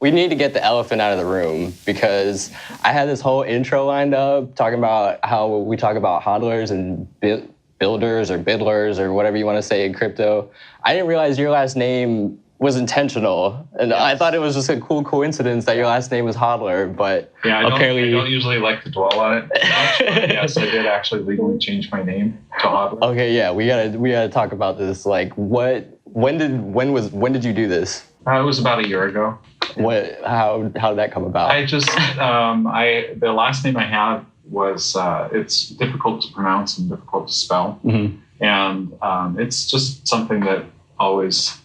We need to get the elephant out of the room because I had this whole intro lined up talking about how we talk about hodlers and builders or biddlers or whatever you want to say in crypto. I didn't realize your last name was intentional, and yes. I thought it was just a cool coincidence that your last name was Hodler, but yeah, apparently... I don't usually like to dwell on it much, but yes, I did actually legally change my name to Hodler. Okay, yeah, we gotta talk about this. Like, when did you do this? It was about a year ago. How did that come about? I just the last name I had was it's difficult to pronounce and difficult to spell, mm-hmm. and it's just something that always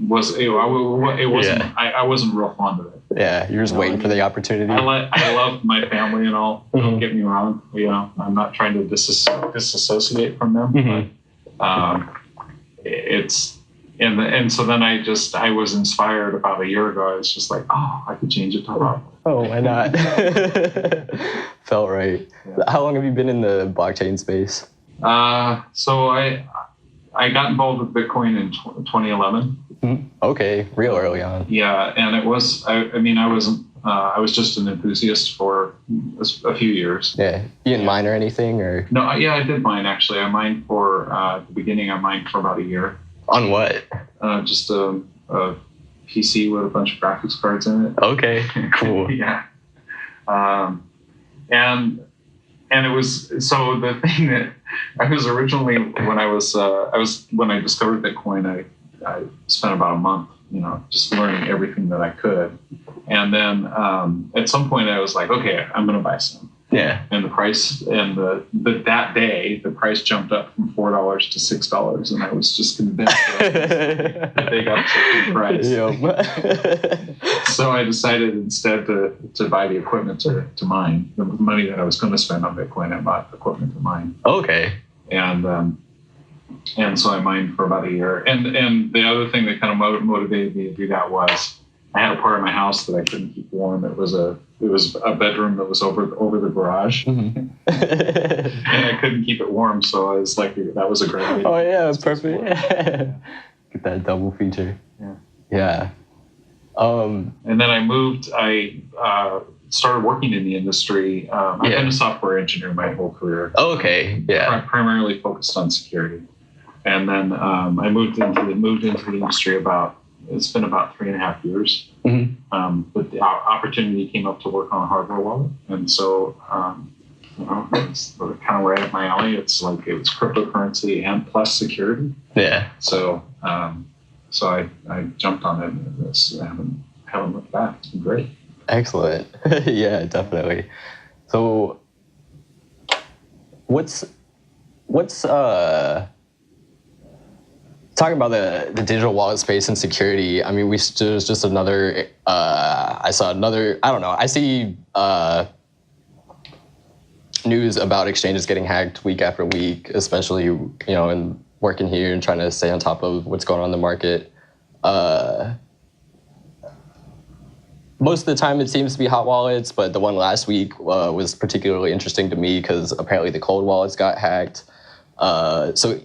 was. It wasn't. Yeah. I wasn't real fond of it. Yeah, you're just waiting for the opportunity. I love my family and all. Mm-hmm. Don't get me wrong. I'm not trying to disassociate from them, mm-hmm. but it's. And so then I was inspired about a year ago. I was just like, oh, I could change it to Rob. Oh, why not? Felt right. Yeah. How long have you been in the blockchain space? So I got involved with Bitcoin in 2011. Mm-hmm. Okay, real early on. Yeah, and it was. I wasn't. I was just an enthusiast for a few years. Yeah, you didn't mine or anything, or? No, yeah, I did mine actually. I mined for at the beginning. I mined for about a year. On what? Just a PC with a bunch of graphics cards in it. Okay, cool. Yeah. And it was, so the thing that I was originally, when I discovered Bitcoin, I spent about a month, just learning everything that I could. And then at some point I was like, okay, I'm going to buy some. Yeah. And the price, and that day, the price jumped up from $4 to $6, and I was just convinced that they got such a price. Yep. So I decided instead to buy the equipment to mine. The money that I was going to spend on Bitcoin, I bought equipment to mine. Okay. And so I mined for about a year. And the other thing that kind of motivated me to do that was I had a part of my house that I couldn't keep warm. It was a bedroom that was over the garage, mm-hmm. and I couldn't keep it warm. So I was like, that was a great idea. Oh yeah, that's perfect. Get that double feature. Yeah. Yeah. And then I moved. I started working in the industry. I've been a software engineer my whole career. Okay. Yeah. Primarily focused on security, and then I moved into the industry It's been about 3.5 years, mm-hmm. But the opportunity came up to work on a hardware wallet, and so it's kind of right up my alley. It's like it was cryptocurrency and plus security. Yeah. So I jumped on it, and haven't looked back. It's been great. Excellent. Yeah, definitely. So, what's talking about the digital wallet space and security, I mean, there's just another, I see news about exchanges getting hacked week after week, especially, in working here and trying to stay on top of what's going on in the market. Most of the time it seems to be hot wallets, but the one last week was particularly interesting to me because apparently the cold wallets got hacked. So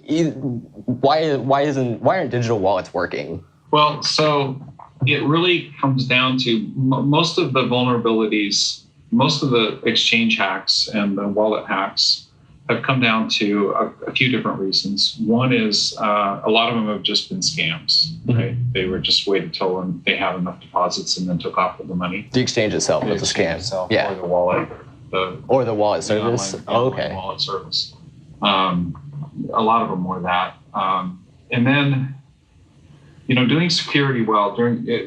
why aren't digital wallets working? Well, so it really comes down to most of the vulnerabilities, most of the exchange hacks and the wallet hacks have come down to a few different reasons. One is a lot of them have just been scams, right? Mm-hmm. They were just waited till they had enough deposits and then took off with the money. The exchange itself was a scam. Yeah. Or the wallet. Or the wallet service. Okay. Wallet service. A lot of them were that. And then, doing security well,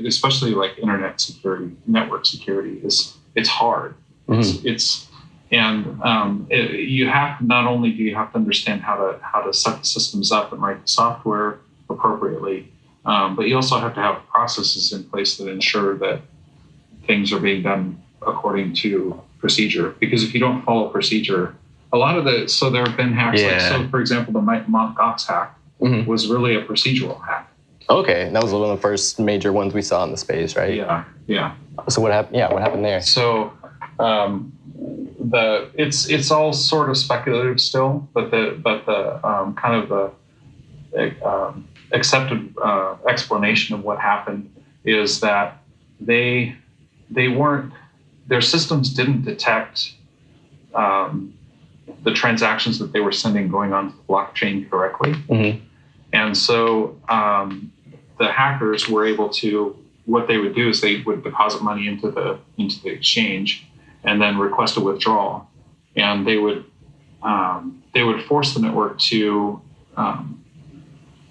especially like internet security, network security, it's hard. Mm-hmm. You have not only do you have to understand how to set the systems up and write the software appropriately, but you also have to have processes in place that ensure that things are being done according to procedure. Because if you don't follow procedure, so there have been hacks. Yeah. For example, the Mt. Gox hack mm-hmm. was really a procedural hack. Okay, that was one of the first major ones we saw in the space, right? Yeah. So what happened? Yeah, what happened there? So it's all sort of speculative still, but the kind of the accepted explanation of what happened is that they weren't, their systems didn't detect the transactions that they were sending going onto the blockchain correctly. Mm-hmm. And so the hackers were able to, what they would do is they would deposit money into the exchange and then request a withdrawal. And they would force the network to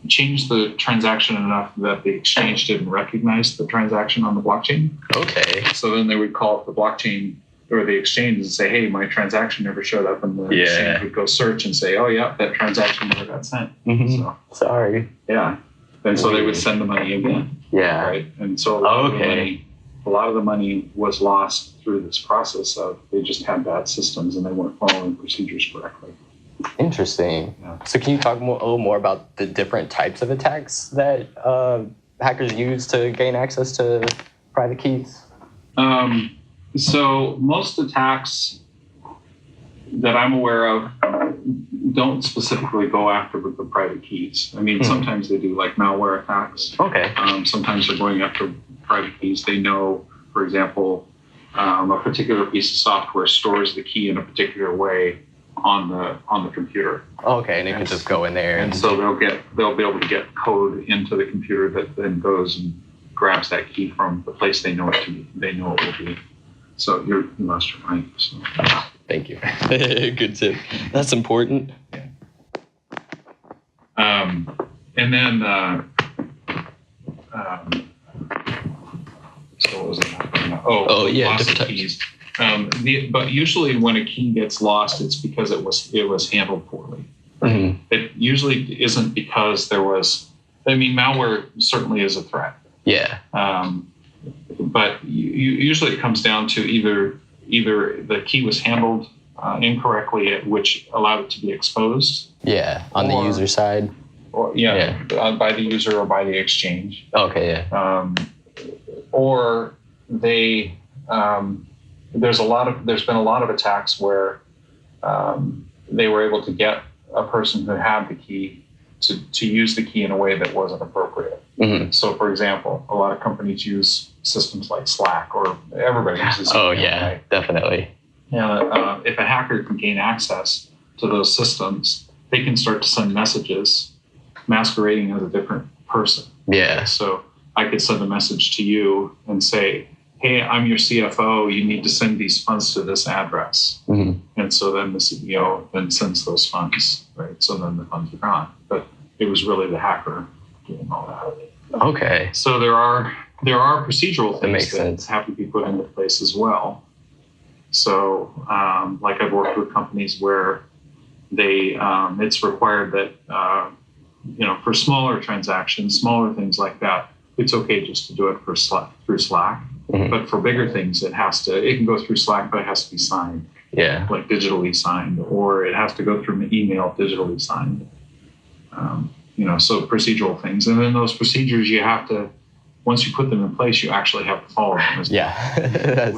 change the transaction enough that the exchange didn't recognize the transaction on the blockchain. Okay. So then they would call up the blockchain or the exchange and say, hey, my transaction never showed up. And the exchange would go search and say, oh, yeah, that transaction never got sent. Mm-hmm. So, sorry. Yeah. And so they would send the money again. Yeah. Right. And so a lot of the money was lost through this process of they just had bad systems and they weren't following procedures correctly. Interesting. Yeah. So can you talk a little more about the different types of attacks that hackers use to gain access to private keys? So most attacks that I'm aware of don't specifically go after the private keys. I mean, sometimes they do like malware attacks. Okay. Sometimes they're going after private keys. They know, for example, a particular piece of software stores the key in a particular way on the computer. Okay, and it can just go in there. And so they'll be able to get code into the computer that then goes and grabs that key from the place they know it to be. They know it will be. So you lost your mic. So. Thank you. Good tip. That's important. And then, so what was it? Loss of keys. But usually when a key gets lost, it's because it was handled poorly. Mm-hmm. It usually isn't because malware certainly is a threat. Yeah. But usually it comes down to either the key was handled incorrectly, which allowed it to be exposed. Yeah, on the user side. Or by the user or by the exchange. Okay, yeah. Or they there's been a lot of attacks where they were able to get a person who had the key to use the key in a way that wasn't appropriate. Mm-hmm. So, for example, a lot of companies use systems like Slack, or everybody uses. Oh, yeah, right? Definitely. And if a hacker can gain access to those systems, they can start to send messages masquerading as a different person. Yeah. So I could send a message to you and say, hey, I'm your CFO. You need to send these funds to this address. Mm-hmm. And so then the CEO then sends those funds, right? So then the funds are gone. But it was really the hacker doing all that. Okay. So there are procedural things that sense. have to be put into place as well. So like I've worked with companies where they it's required that for smaller transactions, smaller things like that, it's okay just to do it through Slack. Mm-hmm. But for bigger things, it can go through Slack, but it has to be signed. Yeah. Like digitally signed, or it has to go through an email digitally signed. So procedural things. And then those procedures once you put them in place, you actually have to follow them.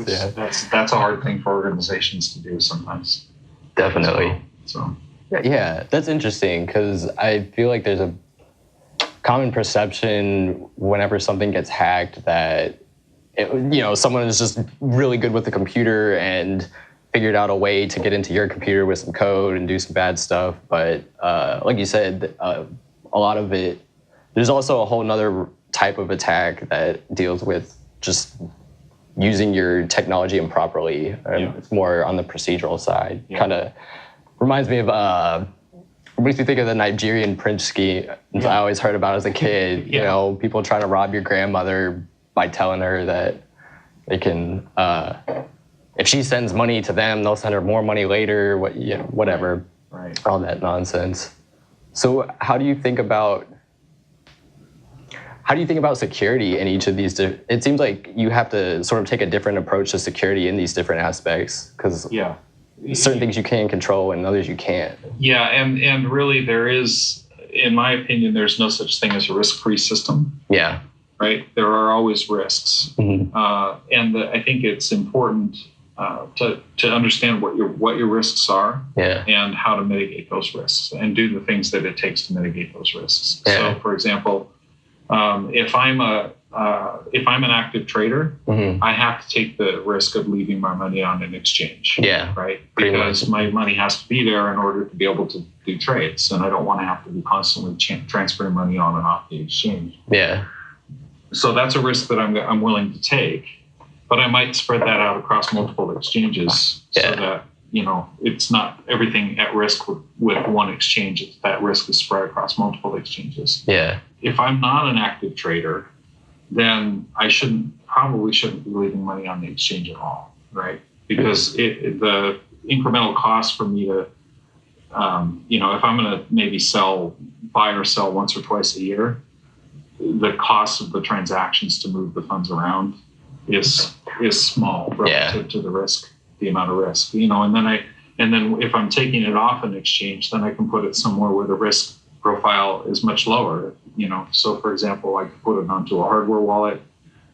That's a hard thing for organizations to do sometimes. Definitely. So. Yeah, that's interesting because I feel like there's a common perception whenever something gets hacked that someone is just really good with the computer and figured out a way to get into your computer with some code and do some bad stuff. But like you said, a lot of it, there's also a whole nother type of attack that deals with just using your technology improperly. It's more on the procedural side. Yeah. Kind of reminds me of, makes me think of the Nigerian prince scheme. I always heard about as a kid, people trying to rob your grandmother by telling her that they can, if she sends money to them, they'll send her more money later, whatever, right. All that nonsense. So how do you think about security in each of these? It seems like you have to sort of take a different approach to security in these different aspects because certain things you can control and others you can't. Yeah, and really there is, in my opinion, there's no such thing as a risk-free system. Yeah. Right? There are always risks. Mm-hmm. And I think it's important to understand what your risks are, Yeah. and how to mitigate those risks, and do the things that it takes to mitigate those risks. Yeah. So, for example, if I'm an active trader, Mm-hmm. I have to take the risk of leaving my money on an exchange. Yeah. Right. Pretty Because much. my money has to be there in order to be able to do trades, and I don't want to have to be constantly transferring money on and off the exchange. Yeah. So that's a risk that I'm willing to take, but I might spread that out across multiple exchanges, so that it's not everything at risk with one exchange. It's that risk is spread across multiple exchanges. Yeah. If I'm not an active trader, then I probably shouldn't be leaving money on the exchange at all, right? Because the incremental cost for me to, if I'm going to maybe buy or sell once or twice a year, the cost of the transactions to move the funds around is small relative to the risk, the amount of risk, and then if I'm taking it off an exchange, then I can put it somewhere where the risk profile is much lower, So, for example, I could put it onto a hardware wallet.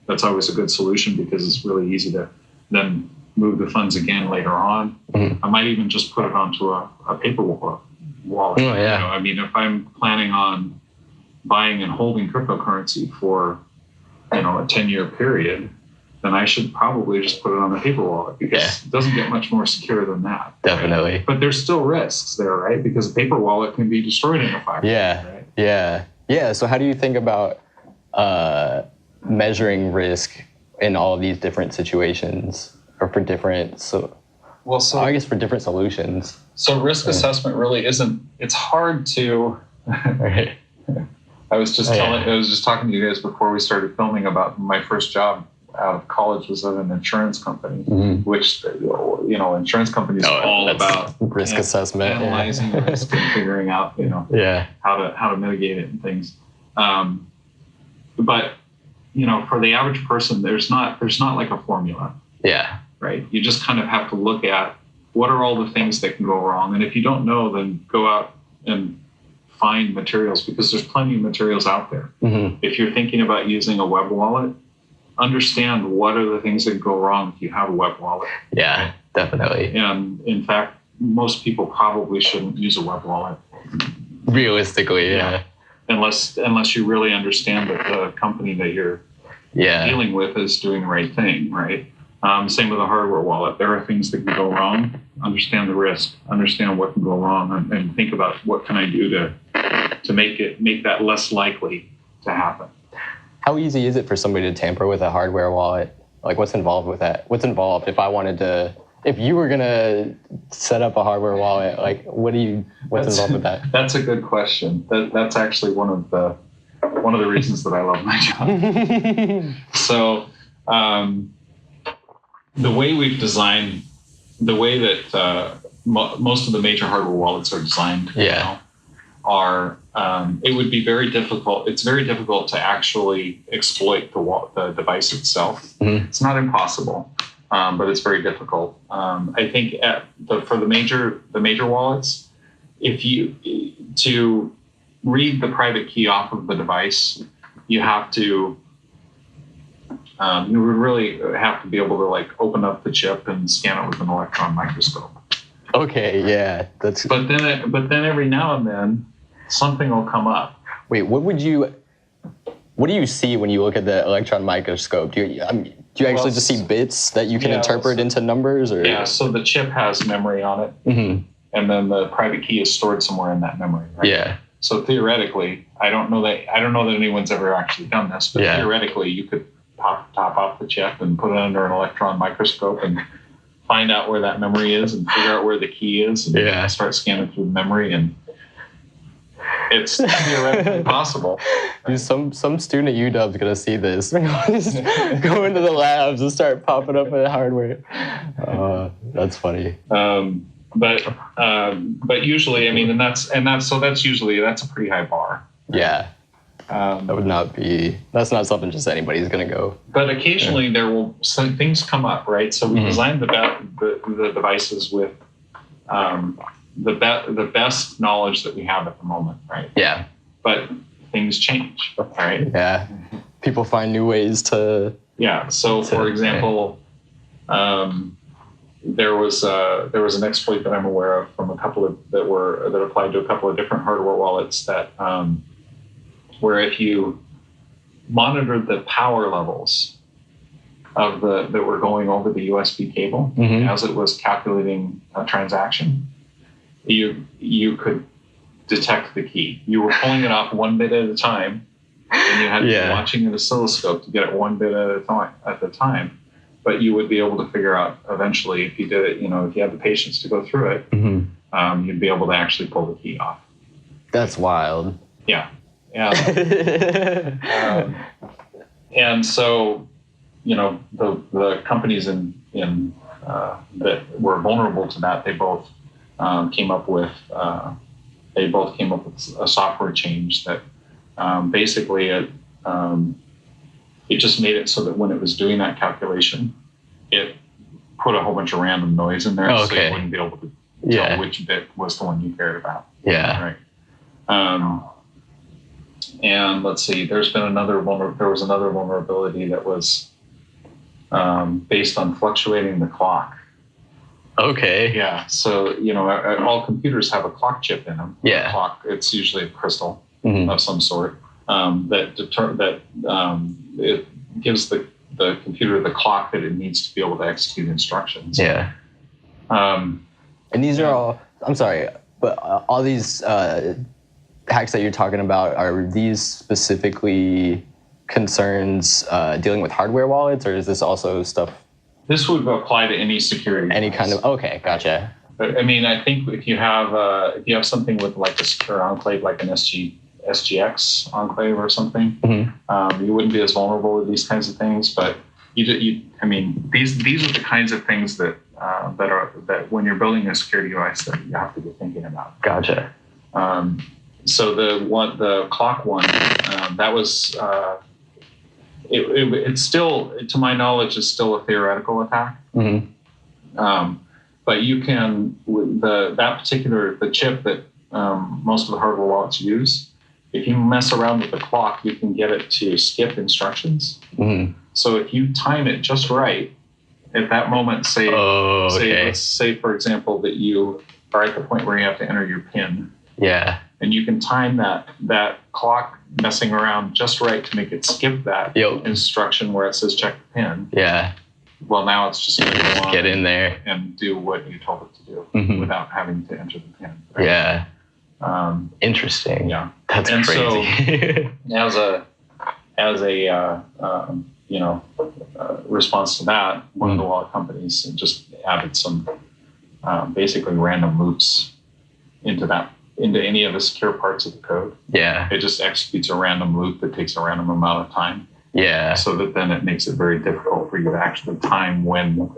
That's always a good solution because it's really easy to then move the funds again later on. Mm-hmm. I might even just put it onto a paper wallet. Oh, yeah. If I'm planning on buying and holding cryptocurrency for, a 10-year period, then I should probably just put it on the paper wallet, because it doesn't get much more secure than that. Definitely. Right? But there's still risks there, right? Because a paper wallet can be destroyed in a fire. Yeah. Right? Yeah. So how do you think about measuring risk in all of these different situations, or for different, I guess for different solutions? So risk assessment really isn't, it's hard to, Right. I was just talking to you guys before we started filming about my first job out of college was at an insurance company, which, insurance companies are all about risk assessment, analyzing risk and figuring out, how to mitigate it and things. But, for the average person, there's not like a formula. Yeah. Right. You just kind of have to look at what are all the things that can go wrong. And if you don't know, then go out and find materials, because there's plenty of materials out there. Mm-hmm. If you're thinking about using a web wallet, understand what are the things that go wrong if you have a web wallet. Yeah, definitely. And in fact, most people probably shouldn't use a web wallet. Realistically, yeah. Unless you really understand that the company that you're dealing with is doing the right thing, right? Same with a hardware wallet. There are things that can go wrong. Understand the risk. Understand what can go wrong, and think about what can I do to make that less likely to happen. How easy is it for somebody to tamper with a hardware wallet? Like, what's involved with that? What's involved if you were gonna set up a hardware wallet? Like, what's involved with that? That's a good question. That's actually one of the reasons that I love my job. So. The way we've designed, the way that most of the major hardware wallets are designed, it would be very difficult. It's very difficult to actually exploit the device itself. Mm-hmm. It's not impossible, but it's very difficult. I think for the major wallets, to read the private key off of the device, you have to. You would really have to be able to open up the chip and scan it with an electron microscope. Okay, yeah, that's. But then every now and then something will come up. Wait, what do you see when you look at the electron microscope? Do you actually just see bits that you can interpret into numbers, or? Yeah, so the chip has memory on it, mm-hmm. and then the private key is stored somewhere in that memory. Right? Yeah. So theoretically, I don't know that anyone's ever actually done this, but theoretically, you could top off the chip and put it under an electron microscope and find out where that memory is and figure out where the key is and start scanning through the memory, and it's theoretically possible. Dude, some student at UW's gonna see this. Just go into the labs and start popping up with hardware. That's funny. But usually, I mean, that's a pretty high bar. Yeah. That's not something just anybody's going to go. But occasionally some things come up, right? So we designed the devices with the best knowledge that we have at the moment, right? Yeah. But things change, right? Yeah. People find new ways to... Yeah. So for example, there was an exploit that I'm aware of from a couple of that applied to a couple of different hardware wallets that where if you monitored the power levels of that were going over the USB cable as it was calculating a transaction, you could detect the key. You were pulling it off one bit at a time, and you had to be watching an oscilloscope to get it one bit at a time. But you would be able to figure out eventually if you did it, if you had the patience to go through it, you'd be able to actually pull the key off. That's wild. Yeah. And so, the companies in that were vulnerable to that, they both came up with a software change that basically it just made it so that when it was doing that calculation, it put a whole bunch of random noise in there, so you wouldn't be able to tell which bit was the one you cared about. Yeah. Right. And let's see, there was another vulnerability that was based on fluctuating the clock. Okay. Yeah. So, all computers have a clock chip in them. Yeah. Clock, it's usually a crystal of some sort it gives the computer the clock that it needs to be able to execute instructions. Yeah. And these are all, I'm sorry, but all these hacks that you're talking about, are these specifically concerns dealing with hardware wallets, or is this also stuff? This would apply to any security. Any kind of, okay, gotcha. But, I think if you have something with like a secure enclave, like an SGX enclave or something, you wouldn't be as vulnerable to these kinds of things. But these are the kinds of things that when you're building a security device that you have to be thinking about. Gotcha. So the clock one, that was it's still, to my knowledge, is still a theoretical attack. But you can, the chip that most of the hardware wallets use, if you mess around with the clock, you can get it to skip instructions. So if you time it just right, at that moment, let's say, for example, that you are at the point where you have to enter your PIN. Yeah. And you can time that clock messing around just right to make it skip that instruction where it says check the PIN. Yeah. Well, now it's just going to go on get in there and do what you told it to do without having to enter the PIN. Right? Yeah. Interesting. Yeah. That's crazy. So as a response to that, one of the wallet companies just added some basically random loops into any of the secure parts of the code. Yeah. It just executes a random loop that takes a random amount of time. Yeah. So that then it makes it very difficult for you to actually time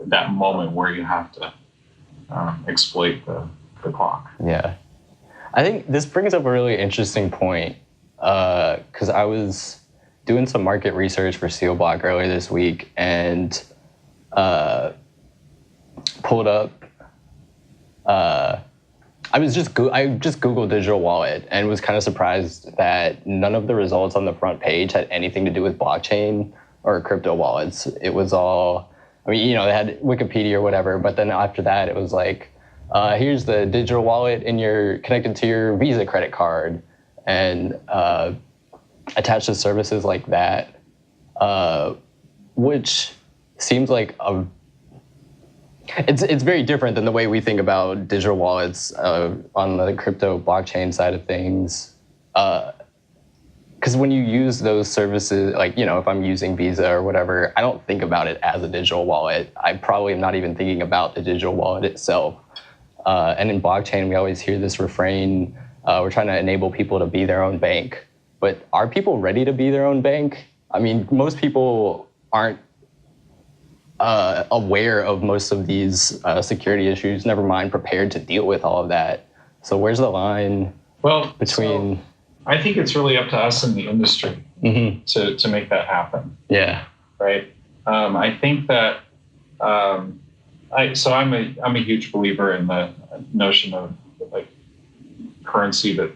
that moment where you have to exploit the clock. Yeah. I think this brings up a really interesting point because I was doing some market research for SealBlock earlier this week and pulled up. I just Googled digital wallet and was kind of surprised that none of the results on the front page had anything to do with blockchain or crypto wallets. It was all, they had Wikipedia or whatever, but then after that, it was like, here's the digital wallet connected to your Visa credit card and attached to services like that, which seems like it's very different than the way we think about digital wallets on the crypto blockchain side of things. Because when you use those services, if I'm using Visa or whatever, I don't think about it as a digital wallet. I probably am not even thinking about the digital wallet itself. And in blockchain, we always hear this refrain, we're trying to enable people to be their own bank. But are people ready to be their own bank? Most people aren't aware of most of these security issues, never mind prepared to deal with all of that. So where's the line between... I think it's really up to us in the industry to make that happen. Yeah. Right. I think that I'm a huge believer in the notion of currency that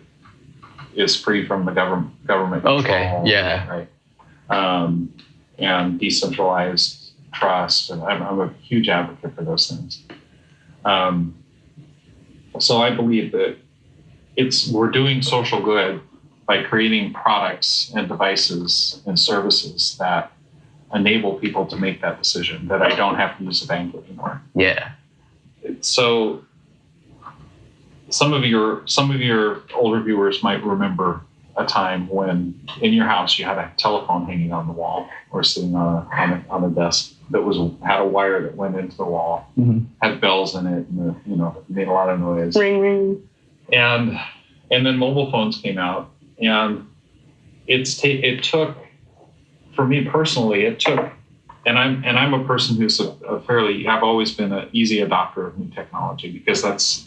is free from the government control. Okay. Yeah. Right. And decentralized trust, and I'm a huge advocate for those things. So I believe that we're doing social good by creating products and devices and services that enable people to make that decision, that I don't have to use a bank anymore. Yeah. So some of your older viewers might remember a time when in your house you had a telephone hanging on the wall or sitting on a desk that had a wire that went into the wall, had bells in it, and made a lot of noise. Ring ring. And then mobile phones came out, and it took, for me personally, and I'm a person who's I've always been an easy adopter of new technology because that's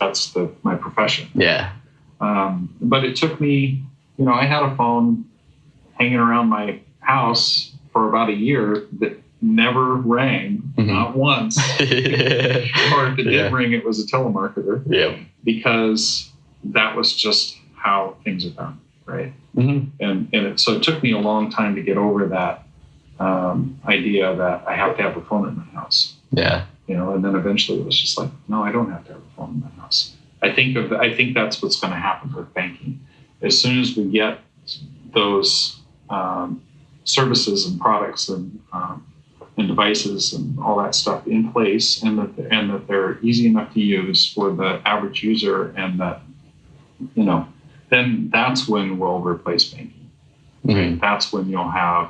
my profession. Yeah. But it took me, I had a phone hanging around my house for about a year that never rang, not once. Or if it did ring, it was a telemarketer. Yeah. Because that was just how things are done, right? So it took me a long time to get over that idea that I have to have a phone in my house. Yeah. And then eventually it was just like, no, I don't have to have a phone in my house. I think that's what's going to happen with banking. As soon as we get those services and products and devices and all that stuff in place, and that they're easy enough to use for the average user, and that then that's when we'll replace banking. Right? That's when you'll have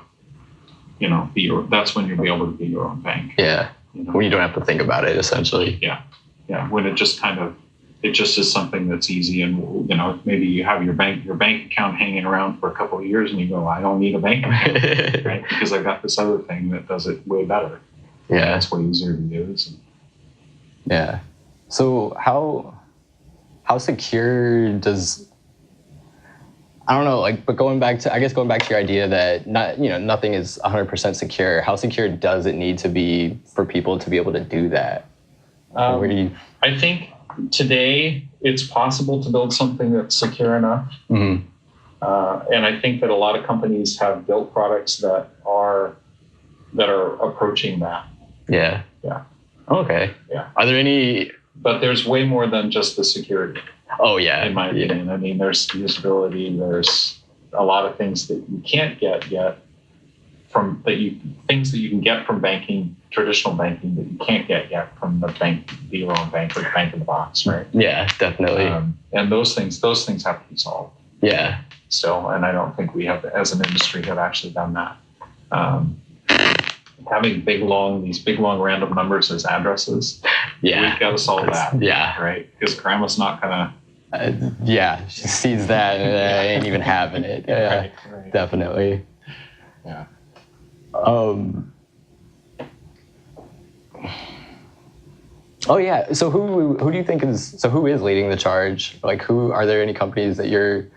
that's when you'll be able to be your own bank. Yeah. When you don't have to think about it, essentially. Yeah. When it just is something that's easy, and maybe you have your bank account hanging around for a couple of years, and you go, I don't need a bank account, right? Because I've got this other thing that does it way better. Yeah, it's way easier to use. Yeah. So how secure does, I don't know, but going back to your idea that nothing is 100% secure. How secure does it need to be for people to be able to do that? I think today it's possible to build something that's secure enough. And I think that a lot of companies have built products that are approaching that. Yeah. Yeah. Okay. Yeah. Are there any? But there's way more than just the security. Oh yeah. In my opinion, I mean, there's usability. There's a lot of things that you can't get yet things that you can get from banking, traditional banking, that you can't get yet from the bank, your own bank, or the bank in the box, right? Yeah, definitely. And those things have to be solved. Yeah. Still, and I don't think we have, as an industry, have actually done that. Having these big long random numbers as addresses. Yeah. We've got to solve that. Yeah. Right? Because grandma's not gonna. She sees that and ain't even having it. Yeah. Right. Definitely. Yeah. Oh yeah. So who do you think who is leading the charge? Are there any companies that you're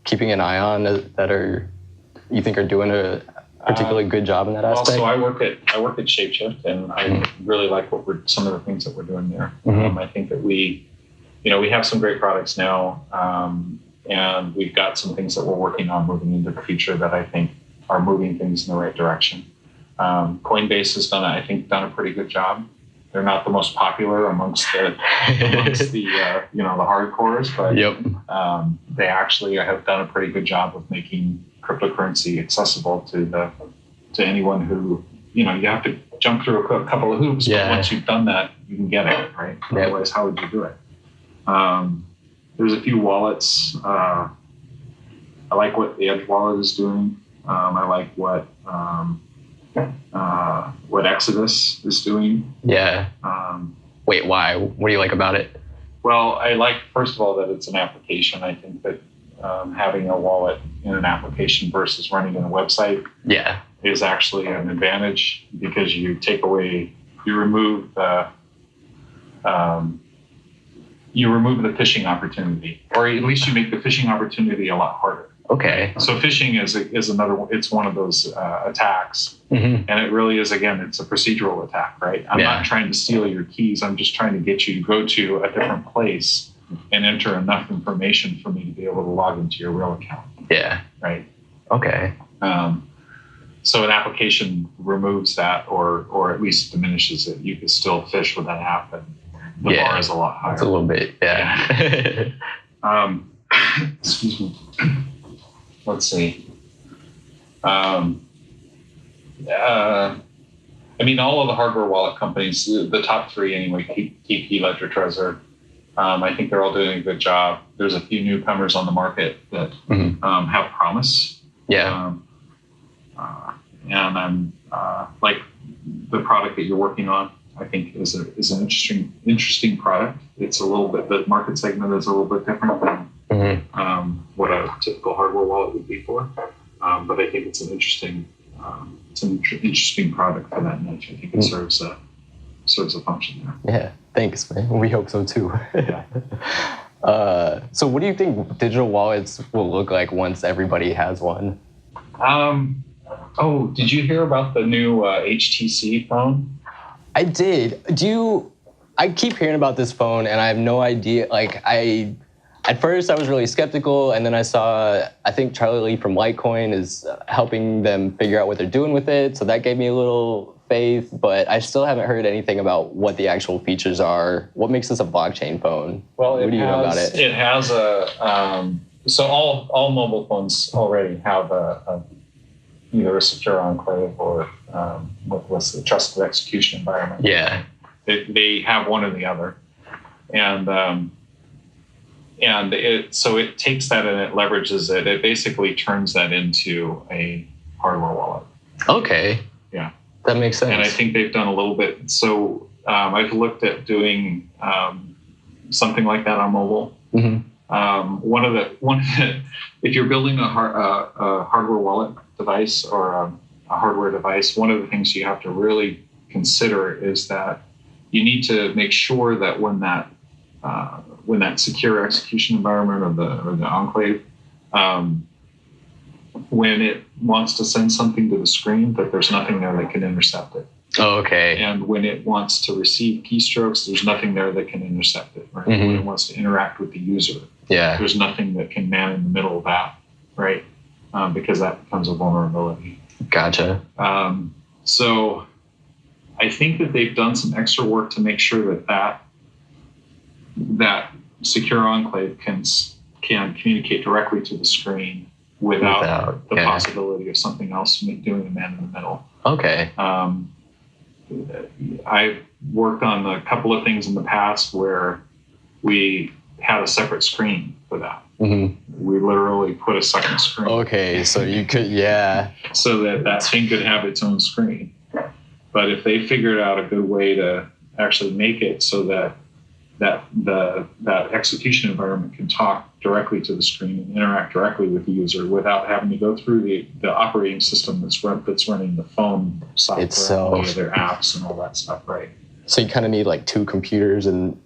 keeping an eye on that you think are doing a particularly good job in that aspect? So I work at Shapeshift, and I really like some of the things that we're doing there. I think that we have some great products now, and we've got some things that we're working on moving into the future that I think are moving things in the right direction. Coinbase has done a pretty good job. They're not the most popular amongst the hardcores, but they actually have done a pretty good job of making cryptocurrency accessible to anyone who, you have to jump through a couple of hoops, but once you've done that, you can get it, right? Otherwise, how would you do it? There's a few wallets. I like what the Edge wallet is doing. I like what Exodus is doing. Yeah. Wait, why? What do you like about it? Well, I like, first of all, that it's an application. I think that having a wallet in an application versus running in a website is actually an advantage, because you remove the phishing opportunity, or at least you make the phishing opportunity a lot harder. Okay. So phishing is another. It's one of those attacks, and it really is. Again, it's a procedural attack, right? I'm not trying to steal your keys. I'm just trying to get you to go to a different place and enter enough information for me to be able to log into your real account. Yeah. Right. Okay. So an application removes that, or at least diminishes it. You can still phish with that app, the bar is a lot higher. It's a little bit, yeah. Excuse me. Let's see. I mean, all of the hardware wallet companies, the top three anyway, Keepkey, Ledger, Trezor, I think they're all doing a good job. There's a few newcomers on the market that have promise. Yeah. And I'm like the product that you're working on, I think is an interesting product. It's a little bit, the market segment is a little bit different than what a typical hardware wallet would be for. But I think it's an interesting product for that niche. I think it serves a function there. Yeah, thanks, man. We hope so too. Yeah. So what do you think digital wallets will look like once everybody has one? Did you hear about the new HTC phone? I did. I keep hearing about this phone and I have no idea. At first I was really skeptical, and then I think Charlie Lee from Litecoin is helping them figure out what they're doing with it. So that gave me a little faith, but I still haven't heard anything about what the actual features are. What makes this a blockchain phone? Well, what do you know about it? It has so all mobile phones already have either a secure enclave or what's the trusted execution environment. Yeah. They have one or the other. And it takes that and it leverages it. It basically turns that into a hardware wallet. Okay. Yeah. That makes sense. And I think they've done a little bit. So I've looked at doing something like that on mobile. If you're building a hardware wallet device or a hardware device, one of the things you have to really consider is that you need to make sure that when that secure execution environment or the enclave, when it wants to send something to the screen, that there's nothing there that can intercept it. Oh, okay. And when it wants to receive keystrokes, there's nothing there that can intercept it. Right? When it wants to interact with the user, there's nothing that can man in the middle of that, right? Because that becomes a vulnerability. Gotcha. So I think that they've done some extra work to make sure that secure enclave can communicate directly to the screen without the possibility of something else doing a man in the middle. Okay. I've worked on a couple of things in the past where we had a separate screen for that. We literally put a second screen. Okay, so you could, so that thing could have its own screen. But if they figured out a good way to actually make it so that execution environment can talk directly to the screen and interact directly with the user without having to go through the operating system that's running the phone software itself, and their apps and all that stuff, right? So you kind of need like two computers and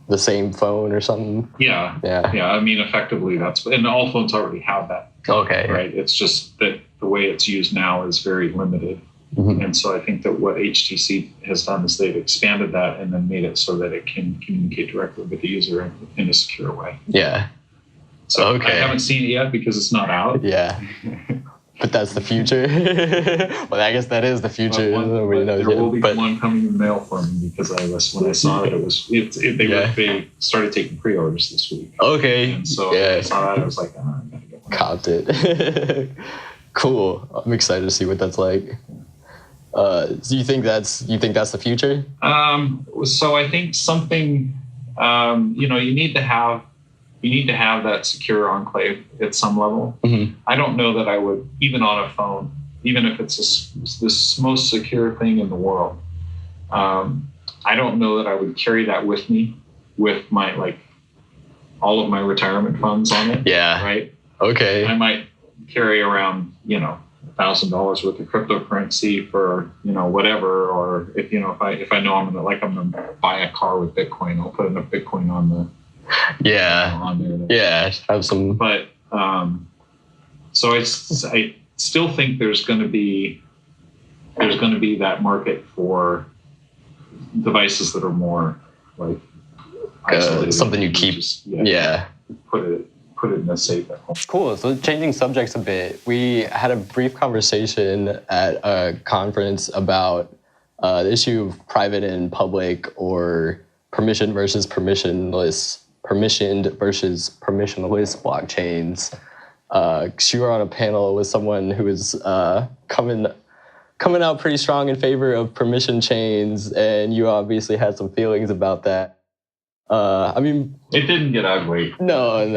the same phone or something. Yeah. I mean, effectively, and all phones already have that. Okay. Right. It's just that the way it's used now is very limited. And so I think that what HTC has done is they've expanded that and then made it so that it can communicate directly with the user in a secure way. Yeah. So I haven't seen it yet because it's not out. Yeah. But that's the future. Well, I guess that is the future. There will be one coming in the mail for me because when I saw it, they started taking pre-orders this week. Okay. And so when I saw that, I was like, I'm gonna get one. Copped it. Cool. I'm excited to see what that's like. Do you think that's the future? So I think something, you need to have that secure enclave at some level. I don't know that I would, even on a phone, even if it's this most secure thing in the world. I don't know that I would carry that with me with my all of my retirement funds on it. Yeah. Right. Okay. I might carry around, $1,000 worth of cryptocurrency for whatever, or if I know I'm gonna buy a car with Bitcoin, I'll put enough Bitcoin on the on there. Have some. But so I still think there's going to be that market for devices that are more like isolated. Something you keep. Put it in a safe at home. Cool. So changing subjects a bit, we had a brief conversation at a conference about the issue of private and public or permission versus permissionless, permissioned versus permissionless blockchains. 'Cause you were on a panel with someone who was coming out pretty strong in favor of permission chains, and you obviously had some feelings about that. I mean, it didn't get ugly. No.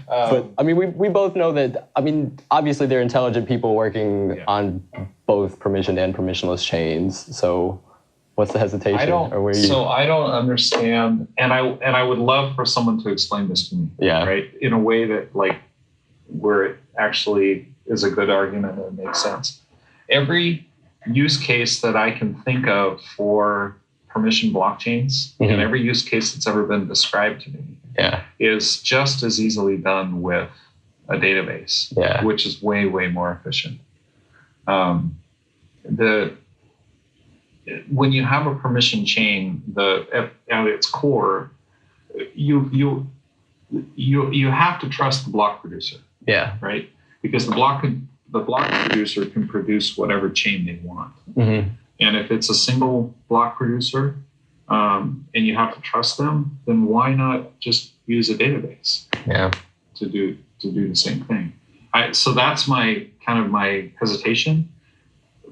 But I mean, we both know that. I mean, obviously they're intelligent people working on both permissioned and permissionless chains. So, what's the hesitation? I don't understand, and I would love for someone to explain this to me. Yeah. Right. In a way that where it actually is a good argument and makes sense. Every use case that I can think of for permission blockchains, and every use case that's ever been described to me is just as easily done with a database, which is way, way more efficient. When you have a permission chain, at its core, you have to trust the block producer. Yeah. Right? Because the block producer can produce whatever chain they want. Mm-hmm. And if it's a single block producer, and you have to trust them, then why not just use a database? Yeah. To do the same thing. So that's my hesitation.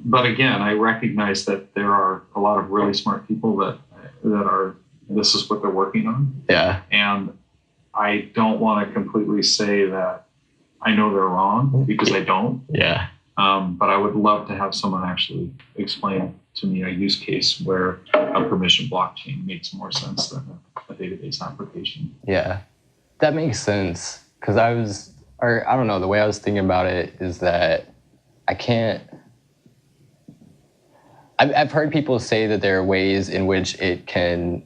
But again, I recognize that there are a lot of really smart people that this is what they're working on. Yeah. And I don't want to completely say that I know they're wrong, because I don't. Yeah. But I would love to have someone actually explain to me a use case where a permission blockchain makes more sense than a database application. Yeah, that makes sense. Because I don't know, the way I was thinking about it is that I've heard people say that there are ways in which it can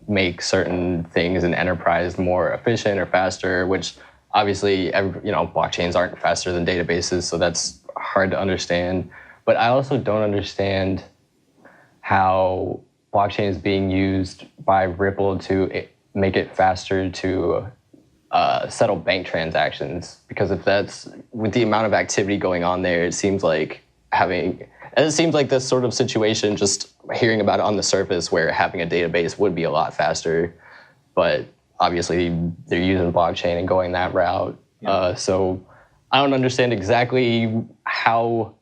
make certain things in enterprise more efficient or faster, which obviously, blockchains aren't faster than databases, so that's hard to understand. But I also don't understand how blockchain is being used by Ripple to make it faster to settle bank transactions. Because if that's, with the amount of activity going on there, it seems like this sort of situation, just hearing about it on the surface, where having a database would be a lot faster. But obviously, they're using blockchain and going that route. Yeah. So I don't understand exactly how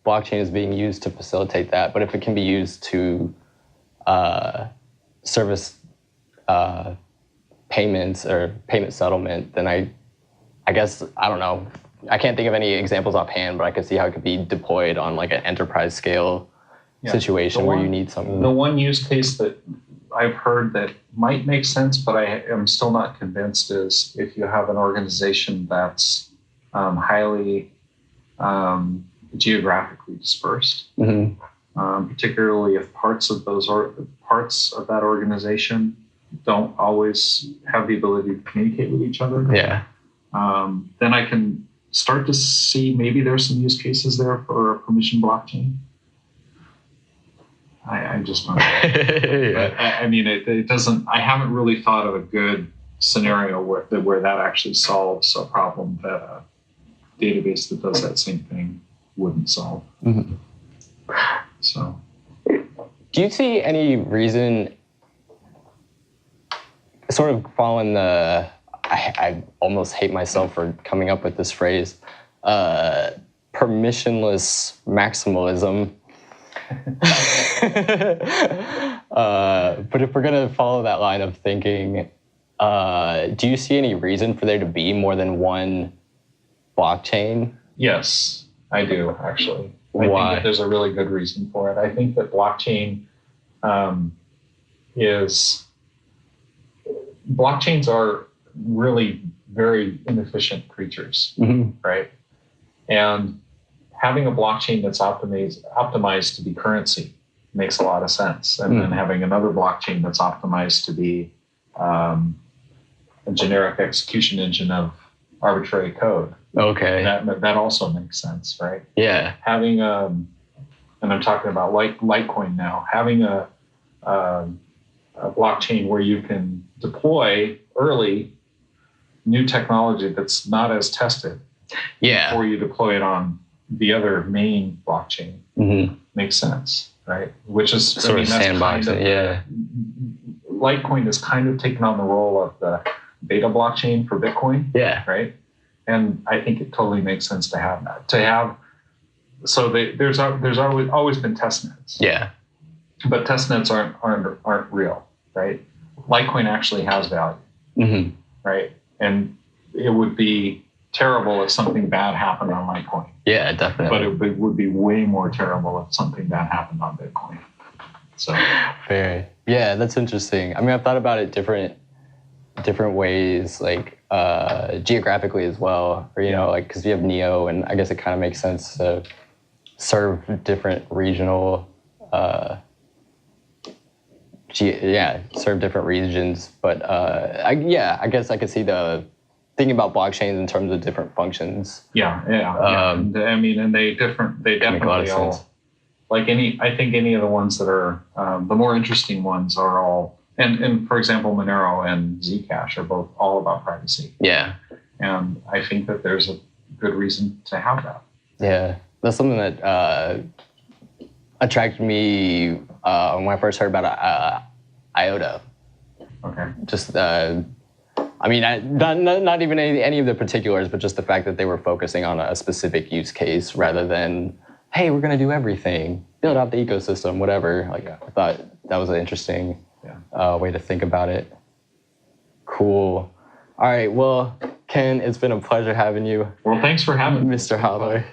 blockchain is being used to facilitate that. But if it can be used to service payments or payment settlement, then I guess, I don't know. I can't think of any examples offhand, but I could see how it could be deployed on an enterprise scale situation where you need something. The one use case that I've heard that might make sense, but I am still not convinced, is if you have an organization that's highly geographically dispersed, particularly if parts of that organization don't always have the ability to communicate with each other. Yeah. Then I can start to see maybe there's some use cases there for a permission blockchain. I just don't know. Yeah. I mean, it doesn't. I haven't really thought of a good scenario where that actually solves a problem that a database that does that same thing wouldn't solve. Mm-hmm. So, do you see any reason, sort of following the? I almost hate myself for coming up with this phrase, permissionless maximalism. But if we're going to follow that line of thinking, do you see any reason for there to be more than one blockchain? Yes, I do, actually. Why? I think that there's a really good reason for it. I think that blockchains are really very inefficient creatures, right? And having a blockchain that's optimized to be currency makes a lot of sense. And then having another blockchain that's optimized to be a generic execution engine of arbitrary code. Okay. That also makes sense, right? Yeah. Having and I'm talking about Litecoin now, having a blockchain where you can deploy early new technology that's not as tested before you deploy it on the other main blockchain makes sense, right? Which is sort of sandboxing. Yeah. Litecoin has kind of taken on the role of the beta blockchain for Bitcoin. Yeah. Right. And I think it totally makes sense to have that. So there's always been testnets. Yeah. But testnets aren't real, right? Litecoin actually has value, mm-hmm. right? And it would be terrible if something bad happened on Litecoin. Yeah, definitely. But it would be way more terrible if something bad happened on Bitcoin. So fair. Yeah, that's interesting. I mean, I've thought about it different ways, like geographically as well, or like because you have Neo, and I guess it kind of makes sense to serve different regional. Serve different regions, but I guess I could see the thinking about blockchains in terms of different functions. Yeah. I mean, and they definitely all sense. Like I think any of the ones that are the more interesting ones are all, and for example, Monero and Zcash are both all about privacy. Yeah, and I think that there's a good reason to have that. Yeah, that's something that attracted me when I first heard about IOTA. Okay. Just, I mean, not even any of the particulars, but just the fact that they were focusing on a specific use case rather than, hey, we're going to do everything, build out the ecosystem, whatever. Like, I thought that was an interesting way to think about it. Cool. All right. Well, Ken, it's been a pleasure having you. Well, thanks for having me, Mr. Hodler.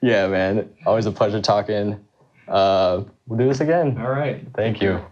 Yeah, man. Always a pleasure talking. We'll do this again. All right. Thank you.